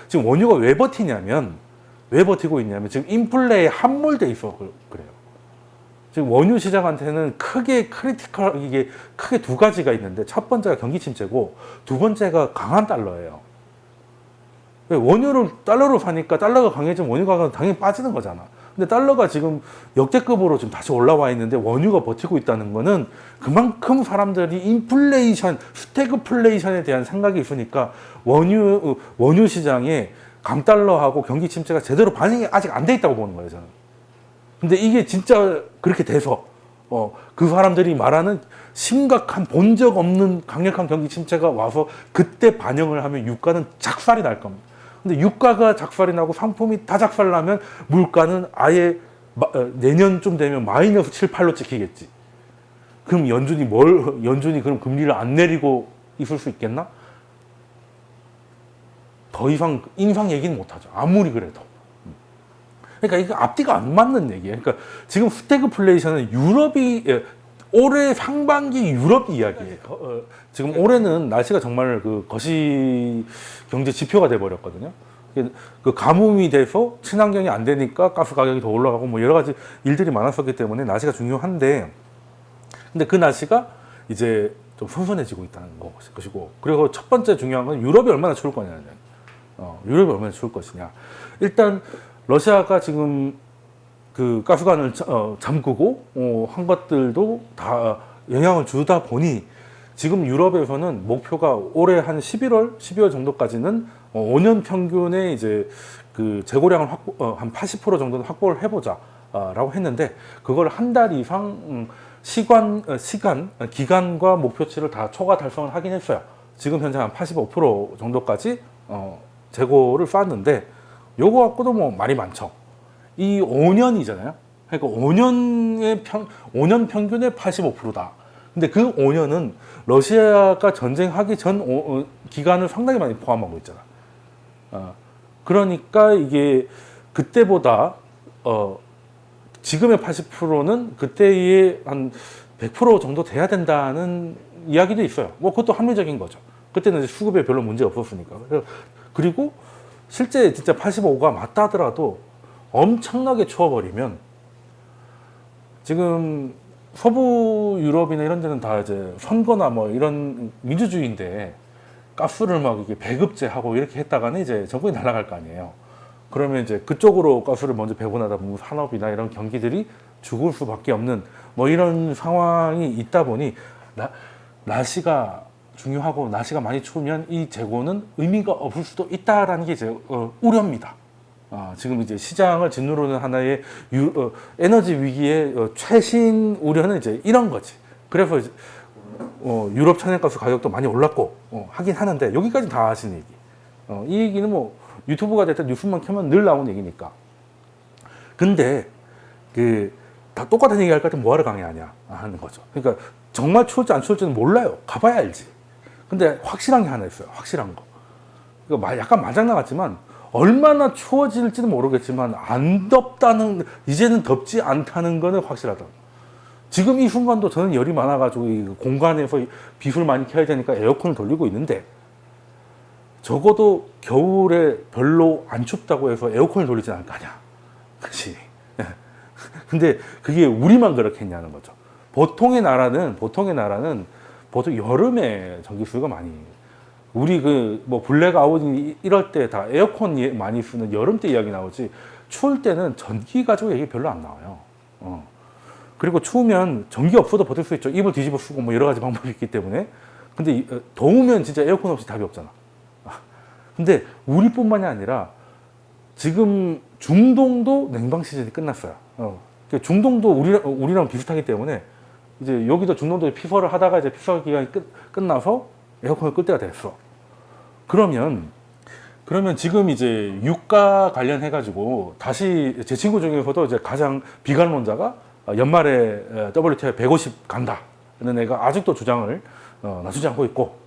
지금 원유가 왜 버티냐면, 왜 버티고 있냐면 지금 인플레에 함몰돼 있어 그래요. 지금 원유 시장한테는 크게 이게 크게 두 가지가 있는데, 첫 번째가 경기 침체고 두 번째가 강한 달러예요. 원유를 달러로 사니까 달러가 강해지면 원유 가격은 당연히 빠지는 거잖아. 근데 달러가 지금 역대급으로 지금 다시 올라와 있는데 원유가 버티고 있다는 거는 그만큼 사람들이 인플레이션, 스태그플레이션에 대한 생각이 있으니까 원유 시장에 강달러하고 경기 침체가 제대로 반영이 아직 안 돼 있다고 보는 거예요, 저는. 근데 이게 진짜 그렇게 돼서 그 사람들이 말하는 심각한 본 적 없는 강력한 경기 침체가 와서 그때 반영을 하면 유가는 작살이 날 겁니다. 근데 유가가 작살이 나고 상품이 다 작살 나면 물가는 아예 내년쯤 되면 마이너스 7, 8로 찍히겠지. 그럼 연준이 그럼 금리를 안 내리고 있을 수 있겠나? 더 이상 인상 얘기는 못 하죠. 아무리 그래도. 그러니까 이게 앞뒤가 안 맞는 얘기예요. 그러니까 지금 스태그플레이션은 올해 상반기 유럽 이야기예요. 지금 올해는 날씨가 정말 그 거시 경제 지표가 돼 버렸거든요. 그 가뭄이 돼서 친환경이 안 되니까 가스 가격이 더 올라가고 뭐 여러 가지 일들이 많았었기 때문에 날씨가 중요한데, 근데 그 날씨가 이제 좀 선선해지고 있다는 것이고, 그리고 첫 번째 중요한 건 유럽이 얼마나 추울 거냐는, 유럽이 얼마나 추울 것이냐. 일단 러시아가 지금 그 가스관을 잠그고 한 것들도 다 영향을 주다 보니 지금 유럽에서는 목표가 올해 한 12월 정도까지는 5년 평균의 이제 그 재고량을 한 80% 정도는 확보를 해보자라고 했는데, 그걸 한 달 이상 기간과 목표치를 다 초과 달성을 하긴 했어요. 지금 현재 한 85% 정도까지 재고를 쌓았는데, 요거 갖고도 뭐 말이 많죠. 이 5년이잖아요. 그러니까 5년 평균의 85%다. 근데 그 5년은 러시아가 전쟁하기 전 기간을 상당히 많이 포함하고 있잖아. 그러니까 이게 그때보다 지금의 80%는 그때의 한 100% 정도 돼야 된다는 이야기도 있어요. 뭐 그것도 합리적인 거죠. 그때는 수급에 별로 문제 없었으니까. 그리고 실제 진짜 85가 맞다 하더라도 엄청나게 추워버리면, 지금 서부 유럽이나 이런 데는 다 이제 선거나 뭐 이런 민주주의인데 가스를 막 이렇게 배급제하고 이렇게 했다가는 이제 정권이 날아갈 거 아니에요. 그러면 이제 그쪽으로 가스를 먼저 배분하다 보면 산업이나 이런 경기들이 죽을 수밖에 없는 뭐 이런 상황이 있다 보니, 날씨가 중요하고 날씨가 많이 추우면 이 재고는 의미가 없을 수도 있다라는 게 제 우려입니다. 지금 이제 시장을 짓누르는 하나의 에너지 위기의 최신 우려는 이제 이런 거지. 그래서 이제 유럽 천연가스 가격도 많이 올랐고 하긴 하는데, 여기까지 다 하신 얘기. 이 얘기는 뭐 유튜브가 됐든 뉴스만 켜면 늘 나오는 얘기니까. 근데 다 똑같은 얘기 할 것 같으면 뭐하러 강의하냐 하는 거죠. 그러니까 정말 추울지 안 추울지는 몰라요. 가봐야 알지. 근데 확실한 게 하나 있어요. 확실한 거. 이거 약간 말장난 같지만, 얼마나 추워질지는 모르겠지만 이제는 덥지 않다는 거는 확실하다. 지금 이 순간도 저는 열이 많아가지고 이 공간에서 빛을 많이 켜야 되니까 에어컨을 돌리고 있는데, 적어도 겨울에 별로 안 춥다고 해서 에어컨을 돌리지 않을 거 아니야. 그렇지. 근데 그게 우리만 그렇겠냐는 거죠. 보통의 나라는 보통 여름에 전기수요가 많이, 우리 뭐 블랙아웃 이럴 때 다 에어컨 많이 쓰는 여름 때 이야기 나오지, 추울 때는 전기 가지고 얘기 별로 안 나와요. 그리고 추우면 전기 없어도 버틸 수 있죠. 이불 뒤집어 쓰고 뭐 여러 가지 방법이 있기 때문에. 근데 더우면 진짜 에어컨 없이 답이 없잖아. 근데 우리뿐만이 아니라 지금 중동도 냉방 시즌이 끝났어요. 중동도 우리랑 비슷하기 때문에 이제 여기도 중동도 피서를 하다가 이제 피서 기간이 끝나서 에어컨을 끌 때가 됐어. 그러면 지금 이제 유가 관련해가지고 다시 제 친구 중에서도 이제 가장 비관론자가 연말에 WTI 150 간다는 애가 아직도 주장을 낮추지 않고 있고,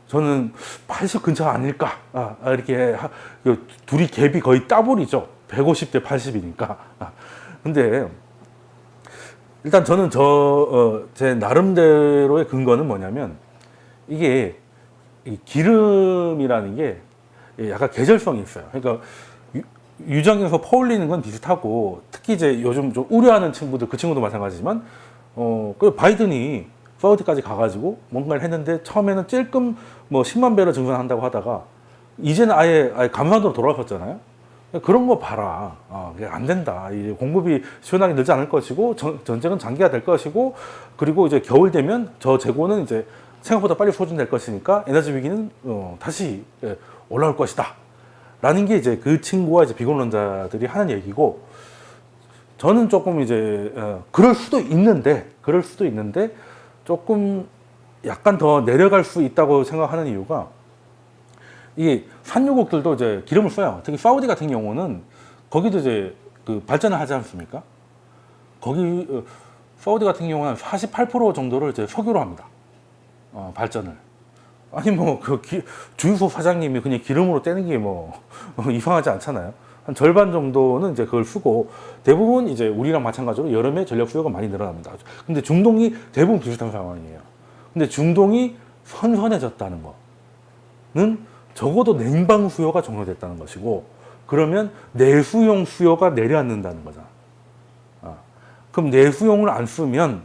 저는 80 근처 아닐까 이렇게 둘이 갭이 거의 더블이죠. 150대 80이니까. 근데 일단 저는 제 나름대로의 근거는 뭐냐면, 이게 이 기름이라는 게 약간 계절성이 있어요. 그러니까 유정에서 퍼올리는 건 비슷하고, 특히 이제 요즘 좀 우려하는 친구들, 그 친구도 마찬가지지만, 그 바이든이 사우디까지 가가지고 뭔가를 했는데, 처음에는 찔끔 뭐 10만 배럴 증산한다고 하다가, 이제는 아예 감산으로 돌아섰잖아요. 그런 거 봐라. 그게 안 된다. 이제 공급이 시원하게 늘지 않을 것이고, 전쟁은 장기화 될 것이고, 그리고 이제 겨울 되면 저 재고는 이제 생각보다 빨리 소진될 것이니까 에너지 위기는 다시 올라올 것이다. 라는 게 이제 그 친구와 이제 비공론자들이 하는 얘기고, 저는 조금 이제 그럴 수도 있는데 조금 약간 더 내려갈 수 있다고 생각하는 이유가, 이게 산유국들도 이제 기름을 써요. 특히 사우디 같은 경우는 거기도 이제 그 발전을 하지 않습니까? 거기 사우디 같은 경우는 48% 정도를 이제 석유로 합니다. 발전을. 아니 뭐 그 주유소 사장님이 그냥 기름으로 떼는 게 뭐 이상하지 않잖아요. 한 절반 정도는 이제 그걸 쓰고, 대부분 이제 우리랑 마찬가지로 여름에 전력 수요가 많이 늘어납니다. 근데 중동이 대부분 비슷한 상황이에요. 근데 중동이 선선해졌다는 거는 적어도 냉방 수요가 종료됐다는 것이고, 그러면 내수용 수요가 내려앉는다는 거잖아. 그럼 내수용을 안 쓰면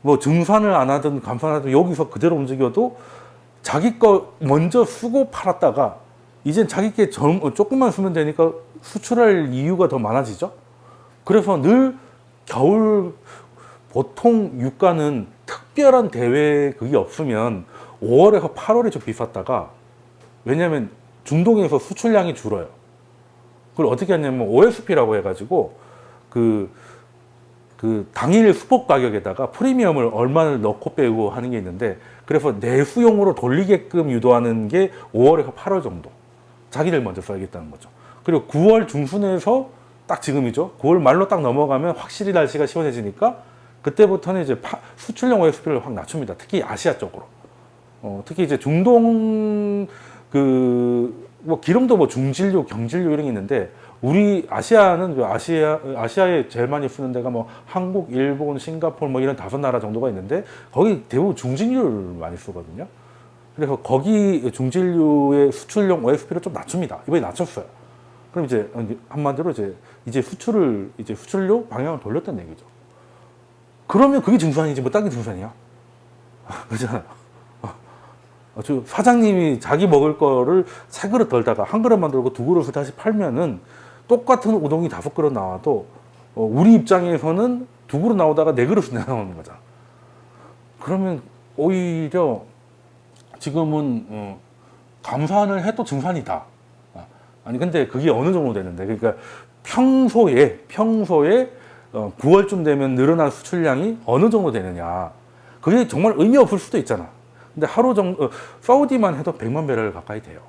뭐 증산을 안 하든 감산하든 여기서 그대로 움직여도 자기 거 먼저 쓰고 팔았다가 이젠 자기 게 조금만 쓰면 되니까 수출할 이유가 더 많아지죠. 그래서 늘 겨울 보통 유가는 특별한 대회 그게 없으면 5월에서 8월에 좀 비쌌다가, 왜냐하면 중동에서 수출량이 줄어요. 그걸 어떻게 하냐면 OSP라고 해가지고 그 당일 수폭 가격에다가 프리미엄을 얼마를 넣고 빼고 하는 게 있는데, 그래서 내수용으로 돌리게끔 유도하는 게 5월에서 8월 정도. 자기들 먼저 써야겠다는 거죠. 그리고 9월 중순에서 딱 지금이죠. 9월 말로 딱 넘어가면 확실히 날씨가 시원해지니까 그때부터는 이제 수출용 OSP를 확 낮춥니다. 특히 아시아 쪽으로. 특히 이제 중동 뭐 기름도 뭐 중진류, 경진류 이런 게 있는데, 우리 아시아는 아시아에 제일 많이 쓰는 데가 뭐 한국, 일본, 싱가포르 뭐 이런 5나라 정도가 있는데, 거기 대부분 중진류를 많이 쓰거든요. 그래서 거기 중진류의 수출용 OSP를 좀 낮춥니다. 이번에 낮췄어요. 그럼 이제 한마디로 이제 수출료 방향을 돌렸다는 얘기죠. 그러면 그게 증산이지 뭐 딴 게 증산이야? 그렇잖아요. 사장님이 자기 먹을 거를 3그릇 덜다가 한 그릇 만들고 2그릇을 다시 팔면은 똑같은 우동이 5그릇 나와도 우리 입장에서는 2그릇 나오다가 4그릇 나오는 거잖아. 그러면 오히려 지금은 감산을 해도 증산이다. 아니 근데 그게 어느 정도 되는데, 그러니까 평소에 9월쯤 되면 늘어난 수출량이 어느 정도 되느냐, 그게 정말 의미 없을 수도 있잖아. 근데 하루 정도 사우디만 해도 100만 배럴 가까이 돼요.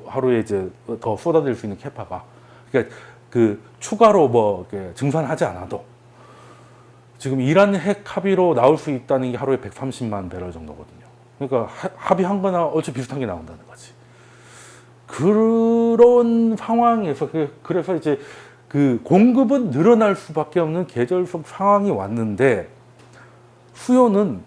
하루에 이제 더 쏟아질 수 있는 캐파가. 그러니까 그 추가로 뭐 증산하지 않아도 지금 이란 핵 합의로 나올 수 있다는 게 하루에 130만 배럴 정도거든요. 그러니까 합의한 거나 얼추 비슷한 게 나온다는 거지. 그런 상황에서 그래서 이제 그 공급은 늘어날 수밖에 없는 계절성 상황이 왔는데, 수요는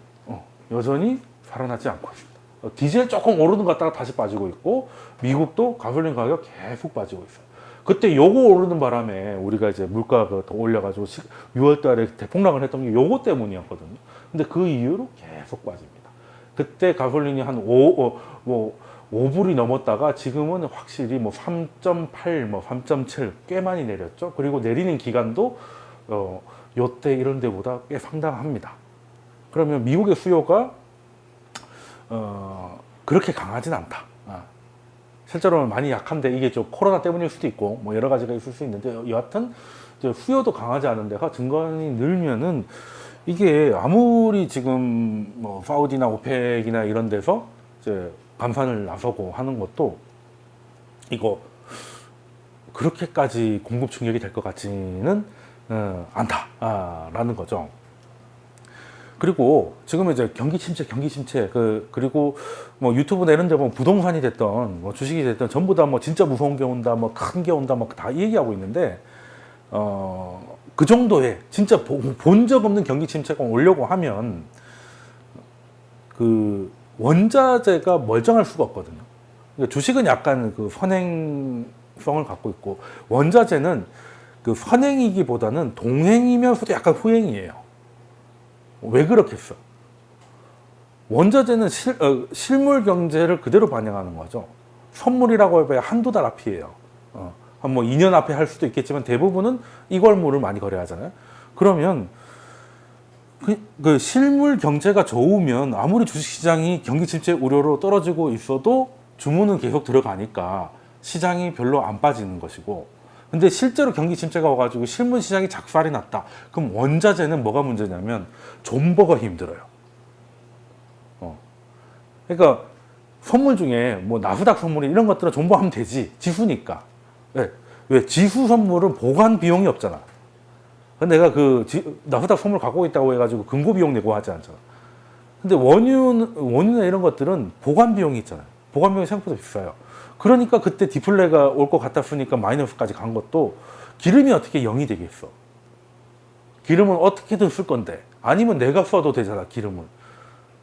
여전히 살아나지 않고 있습니다. 디젤 조금 오르는 것 같다가 다시 빠지고 있고, 미국도 가솔린 가격 계속 빠지고 있어요. 그때 요거 오르는 바람에 우리가 이제 물가가 더 올려가지고 6월 달에 대폭락을 했던 게 요거 때문이었거든요. 근데 그 이후로 계속 빠집니다. 그때 가솔린이 한 5불이 넘었다가 지금은 확실히 뭐 3.8, 뭐 3.7 꽤 많이 내렸죠. 그리고 내리는 기간도 요때 이런 데보다 꽤 상당합니다. 그러면 미국의 수요가 그렇게 강하진 않다. 실제로는 많이 약한데, 이게 좀 코로나 때문일 수도 있고 뭐 여러 가지가 있을 수 있는데, 여하튼 수요도 강하지 않은 데가 증건이 늘면은, 이게 아무리 지금 뭐 사우디나 오펙이나 이런 데서 이제 감산을 나서고 하는 것도 이거 그렇게까지 공급 충격이 될 것 같지는 않다라는 거죠. 그리고 지금 이제 경기 침체, 그리고 뭐 유튜브나 이런 데 보면 부동산이 됐던 뭐 주식이 됐던 전부 다 뭐 진짜 무서운 게 온다, 뭐 큰 게 온다, 뭐 다 얘기하고 있는데, 그 정도의 진짜 본 적 없는 경기 침체가 오려고 하면 그 원자재가 멀쩡할 수가 없거든요. 그러니까 주식은 약간 그 선행성을 갖고 있고 원자재는 그 선행이기보다는 동행이면서도 약간 후행이에요. 왜 그렇겠어? 원자재는 실물 경제를 그대로 반영하는 거죠. 선물이라고 해봐야 한두 달 앞이에요. 한 뭐 2년 앞에 할 수도 있겠지만 대부분은 이걸물을 많이 거래하잖아요. 그러면 그 실물 경제가 좋으면 아무리 주식시장이 경기 침체 우려로 떨어지고 있어도 주문은 계속 들어가니까 시장이 별로 안 빠지는 것이고, 근데 실제로 경기 침체가 와가지고 실물 시장이 작살이 났다. 그럼 원자재는 뭐가 문제냐면 존버가 힘들어요. 그러니까 선물 중에 뭐 나스닥 선물이 이런 것들은 존버하면 되지. 지수니까. 왜? 지수 선물은 보관 비용이 없잖아. 근데 내가 나스닥 선물 갖고 있다고 해가지고 금고 비용 내고 하지 않잖아. 근데 원유나 이런 것들은 보관 비용이 있잖아요. 보관 비용이 생각보다 비싸요. 그러니까 그때 디플레가 올 것 같았으니까 마이너스까지 간 것도 기름이 어떻게 0이 되겠어. 기름은 어떻게든 쓸 건데. 아니면 내가 써도 되잖아, 기름은.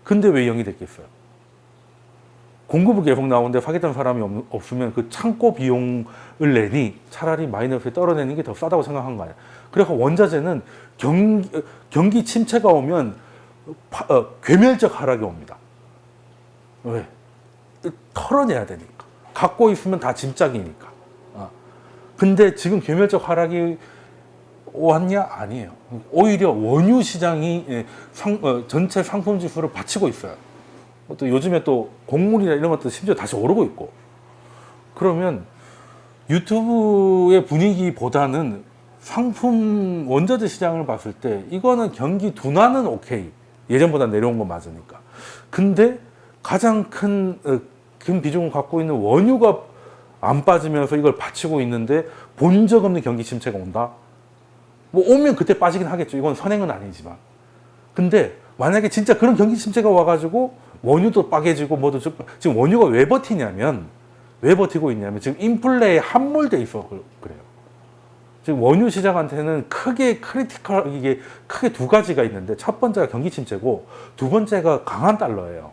근데 왜 0이 됐겠어요? 공급이 계속 나오는데 사겠다는 사람이 없으면 그 창고 비용을 내니 차라리 마이너스에 떨어내는 게 더 싸다고 생각한 거예요. 그래서 원자재는 경기 침체가 오면 괴멸적 하락이 옵니다. 왜? 털어내야 되니까. 갖고 있으면 다 짐짝이니까. 근데 지금 괴멸적 하락이 왔냐? 아니에요. 오히려 원유 시장이 전체 상품 지수를 받치고 있어요. 또 요즘에 또 곡물이나 이런 것도 심지어 다시 오르고 있고. 그러면 유튜브의 분위기보다는 상품 원자재 시장을 봤을 때 이거는 경기 둔화는 오케이. 예전보다 내려온 건 맞으니까. 근데 가장 큰 비중을 갖고 있는 원유가 안 빠지면서 이걸 받치고 있는데 본 적 없는 경기 침체가 온다? 뭐 오면 그때 빠지긴 하겠죠. 이건 선행은 아니지만. 근데 만약에 진짜 그런 경기 침체가 와가지고 원유도 빠개지고 뭐도 지금 원유가 왜 버티냐면 왜 버티고 있냐면 지금 인플레에 함몰돼 있어 그래요. 지금 원유 시장한테는 크게 이게 크게 두 가지가 있는데 첫 번째가 경기 침체고 두 번째가 강한 달러예요.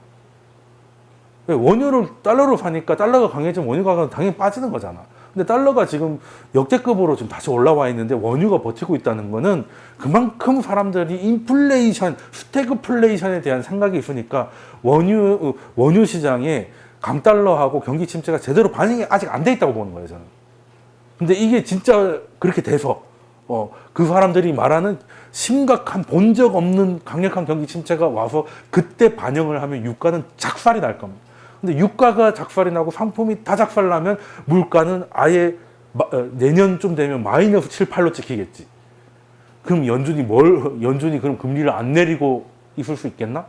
원유를 달러로 사니까 달러가 강해지면 원유 가격은 당연히 빠지는 거잖아. 근데 달러가 지금 역대급으로 지금 다시 올라와 있는데 원유가 버티고 있다는 거는 그만큼 사람들이 인플레이션, 스태그플레이션에 대한 생각이 있으니까 원유 시장에 강달러하고 경기 침체가 제대로 반영이 아직 안 돼 있다고 보는 거예요, 저는. 근데 이게 진짜 그렇게 돼서 그 사람들이 말하는 심각한 본 적 없는 강력한 경기 침체가 와서 그때 반영을 하면 유가는 작살이 날 겁니다. 근데 유가가 작살이 나고 상품이 다 작살나면 물가는 아예 내년쯤 되면 마이너스 7, 8로 찍히겠지. 그럼 연준이 그럼 금리를 안 내리고 있을 수 있겠나?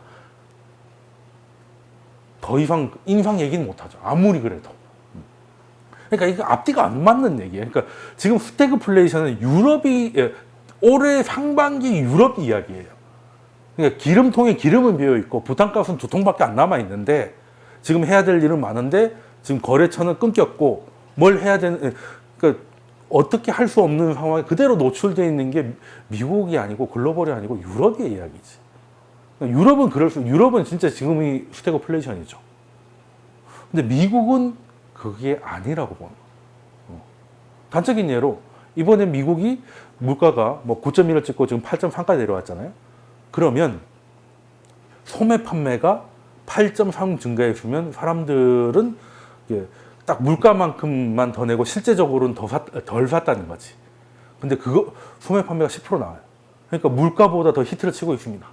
더 이상 인상 얘기는 못 하죠. 아무리 그래도. 그러니까 이거 앞뒤가 안 맞는 얘기예요. 그러니까 지금 스태그플레이션은 올해 상반기 유럽 이야기예요. 그러니까 기름통에 기름은 비어 있고 부탄가스는 2통밖에 안 남아 있는데 지금 해야 될 일은 많은데 지금 거래처는 끊겼고 뭘 해야 되는, 그러니까 어떻게 할 수 없는 상황에 그대로 노출되어 있는 게 미국이 아니고 글로벌이 아니고 유럽의 이야기지. 유럽은 진짜 지금이 스태그플레이션이죠. 근데 미국은 그게 아니라고 보는 거예요. 단적인 예로 이번에 미국이 물가가 뭐 9.1을 찍고 지금 8.3까지 내려왔잖아요. 그러면 소매 판매가 8.3 증가했으면 사람들은 딱 물가만큼만 더 내고 실제적으로는 덜 샀다는 거지. 근데 소매 판매가 10% 나와요. 그러니까 물가보다 더 히트를 치고 있습니다.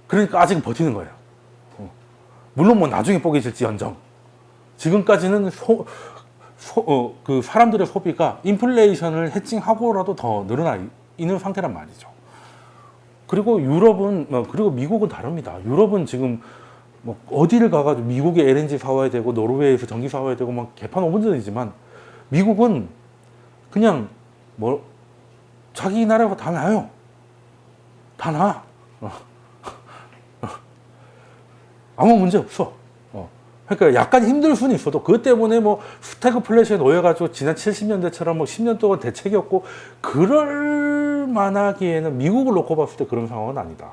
그러니까 아직은 버티는 거예요. 물론 뭐 나중에 뽀개질지언정. 지금까지는 그 사람들의 소비가 인플레이션을 해칭하고라도 더 늘어나 있는 상태란 말이죠. 그리고 그리고 미국은 다릅니다. 유럽은 지금 뭐 어디를 가가지고 미국에 LNG 사와야 되고 노르웨이에서 전기 사와야 되고 막 개판 5분 전이지만 미국은 그냥 자기 나라가 다 나요. 다 나. 아무 문제 없어. 그러니까 약간 힘들 수는 있어도 그것 때문에 뭐 스태그플레이션에 놓여가지고 지난 70년대처럼 뭐 10년 동안 대책이 없고 그럴 만하기에는 미국을 놓고 봤을 때 그런 상황은 아니다.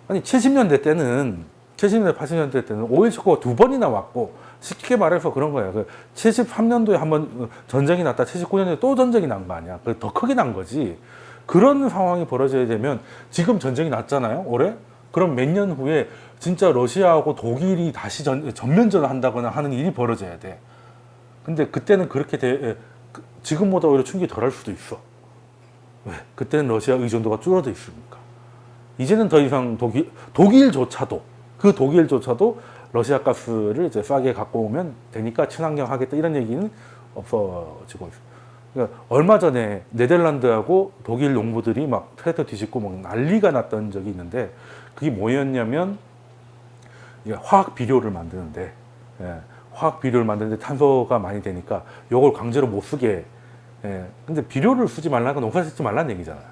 아니 70년대 때는 70년대, 80년대 때는 오일 쇼크가 두 번이나 왔고, 쉽게 말해서 그런 거예요. 그 73년도에 한번 전쟁이 났다, 79년도에 또 전쟁이 난 거 아니야. 더 크게 난 거지. 그런 상황이 벌어져야 되면 지금 전쟁이 났잖아요, 올해? 그럼 몇 년 후에 진짜 러시아하고 독일이 다시 전면전을 한다거나 하는 일이 벌어져야 돼. 근데 그때는 지금보다 오히려 충격이 덜할 수도 있어. 왜? 그때는 러시아 의존도가 줄어들 있으니까. 이제는 더 이상 독일조차도 러시아 가스를 이제 싸게 갖고 오면 되니까 친환경 하겠다 이런 얘기는 없어지고 있어. 그러니까 얼마 전에 네덜란드하고 독일 농부들이 막 트랙터 뒤집고 막 난리가 났던 적이 있는데, 그게 뭐였냐면 화학 비료를 만드는데, 화학 비료를 만드는데 탄소가 많이 되니까 요걸 강제로 못 쓰게. 근데 비료를 쓰지 말라니까 농사 짓지 말라는 얘기잖아요.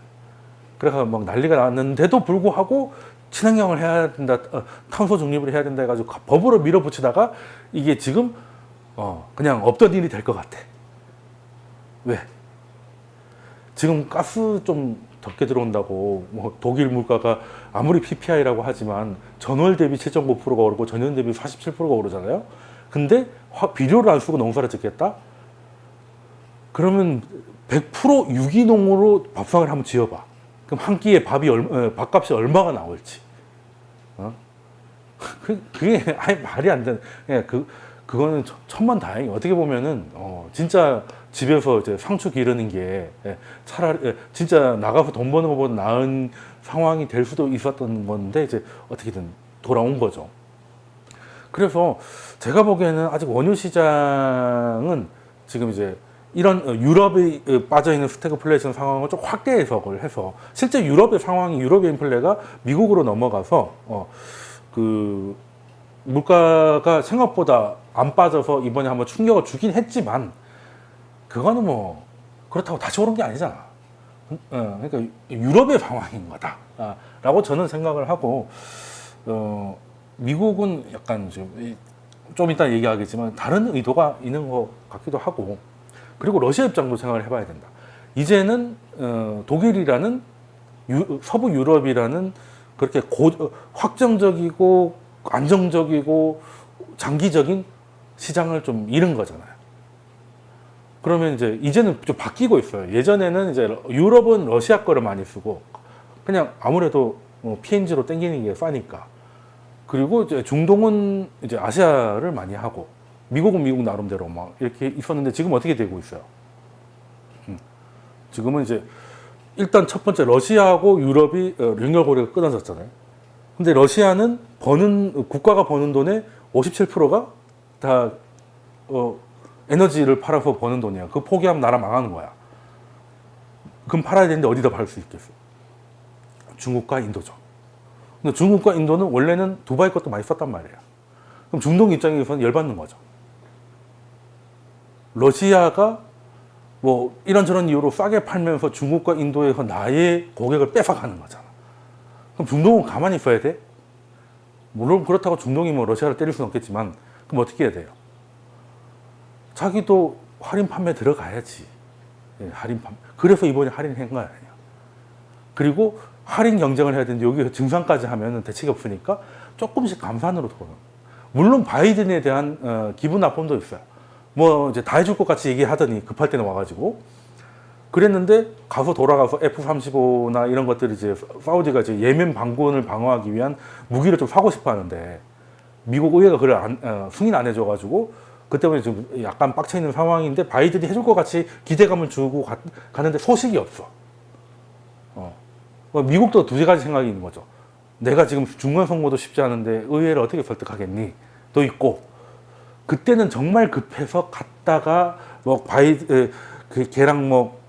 그래서 막 난리가 났는데도 불구하고 친환경을 해야 된다, 탄소 중립을 해야 된다 해가지고 법으로 밀어붙이다가 이게 지금 그냥 없던 일이 될 것 같아. 왜? 지금 가스 좀 적게 들어온다고 뭐 독일 물가가 아무리 PPI라고 하지만 전월 대비 7.9%가 오르고 전년 대비 47%가 오르잖아요. 근데 비료를 안 쓰고 농사를 짓겠다? 그러면 100% 유기농으로 밥상을 한번 지어봐. 그럼 한 끼에 밥값이 얼마가 나올지. 그게 아예 말이 안 되는. 그거는 천만다행이. 어떻게 보면은 진짜 집에서 이제 상추 기르는 게 차라리 진짜 나가서 돈 버는 것보다 나은 상황이 될 수도 있었던 건데, 이제 어떻게든 돌아온 거죠. 그래서 제가 보기에는 아직 원유 시장은 지금 이제 이런 유럽이 빠져있는 스태그플레이션 상황을 좀 확대 해석을 해서, 실제 유럽의 인플레가 미국으로 넘어가서 그 물가가 생각보다 안 빠져서 이번에 한번 충격을 주긴 했지만, 그거는 뭐 그렇다고 다시 오른 게 아니잖아. 그러니까 유럽의 상황인 거다 라고 저는 생각을 하고, 미국은 약간 좀 이따 얘기하겠지만 다른 의도가 있는 것 같기도 하고, 그리고 러시아 입장도 생각을 해봐야 된다. 이제는 독일이라는 서부 유럽이라는 그렇게 확정적이고 안정적이고 장기적인 시장을 좀 잃은 거잖아요. 그러면 이제는 좀 바뀌고 있어요. 예전에는 이제 유럽은 러시아 거를 많이 쓰고, 그냥 아무래도 PNG로 땡기는 게 싸니까. 그리고 이제 중동은 이제 아시아를 많이 하고, 미국은 미국 나름대로 막 이렇게 있었는데, 지금 어떻게 되고 있어요? 지금은 이제 일단 첫 번째 러시아하고 유럽이 연결 고리가 끊어졌잖아요. 근데 러시아는 국가가 버는 돈의 57%가 다 에너지를 팔아서 버는 돈이야. 그거 포기하면 나라 망하는 거야. 그럼 팔아야 되는데 어디다 팔 수 있겠어? 중국과 인도죠. 근데 중국과 인도는 원래는 두바이 것도 많이 썼단 말이에요. 그럼 중동 입장에서는 열받는 거죠. 러시아가 뭐 이런저런 이유로 싸게 팔면서 중국과 인도에서 나의 고객을 뺏어가는 거잖아. 그럼 중동은 가만히 있어야 돼? 물론 그렇다고 중동이 뭐 러시아를 때릴 수는 없겠지만, 그럼 어떻게 해야 돼요? 자기도 할인 판매 들어가야지. 할인 판매. 그래서 이번에 할인한 거 아니에요. 그리고 할인 경쟁을 해야 되는데 여기서 증산까지 하면 대책이 없으니까 조금씩 감산으로 돌아. 물론 바이든에 대한 기분 나쁨도 있어요. 뭐 이제 다 해줄 것 같이 얘기하더니 급할 때는 와가지고 그랬는데, 가서 돌아가서 F-35나 이런 것들이 이제 사우디가 이제 예멘 반군을 방어하기 위한 무기를 좀 사고 싶어 하는데, 미국 의회가 그걸 승인 안 해줘가지고 그 때문에 좀 약간 빡쳐 있는 상황인데, 바이든이 해줄 것 같이 기대감을 주고 가는데 소식이 없어. 미국도 두 가지 생각이 있는 거죠. 내가 지금 중간 선거도 쉽지 않은데 의회를 어떻게 설득하겠니? 또 있고, 그때는 정말 급해서 갔다가 뭐 걔랑 뭐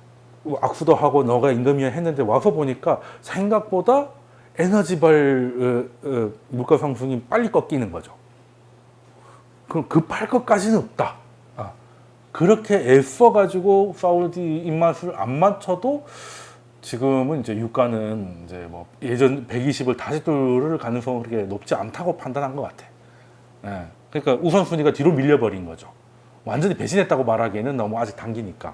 악수도 하고 너가 임금이야 했는데, 와서 보니까 생각보다 에너지발 물가 상승이 빨리 꺾이는 거죠. 그럼 급할 것까지는 없다. 그렇게 애써가지고 사우디 입맛을 안 맞춰도 지금은 이제 유가는 이제 뭐 예전 120을 다시 뚫을 가능성은 그렇게 높지 않다고 판단한 것 같아. 그러니까 우선순위가 뒤로 밀려버린 거죠. 완전히 배신했다고 말하기에는 너무 아직 단기니까.